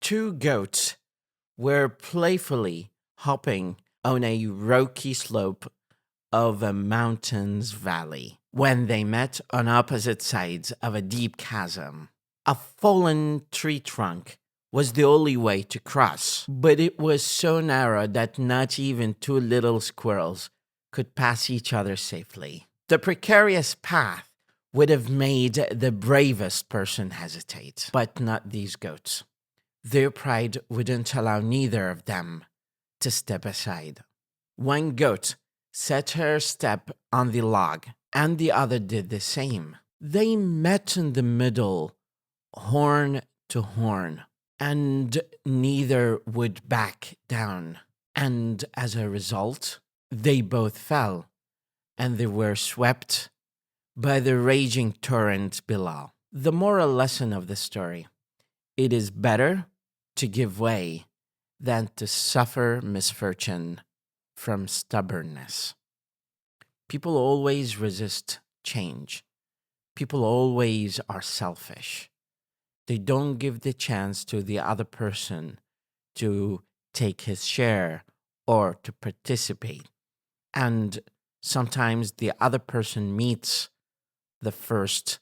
Two goats were playfully hopping on a rocky slope of a mountain's valley when they met on opposite sides of a deep chasm. A fallen tree trunk was the only way to cross, but it was so narrow that not even two little squirrels could pass each other safely. The precarious path would have made the bravest person hesitate, but not these goats. Their pride wouldn't allow neither of them to step aside. One goat set her step on the log, and the other did the same. They met in the middle, horn to horn, and neither would back down. And as a result, they both fell, and they were swept by the raging torrent below. The moral lesson of the story: it is better to give way than to suffer misfortune from stubbornness. People always resist change. People always are selfish. They don't give the chance to the other person to take his share or to participate. And sometimes the other person meets the first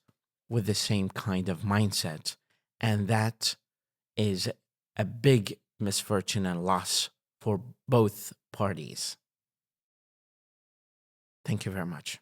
with the same kind of mindset. And that is a big misfortune and loss for both parties. Thank you very much.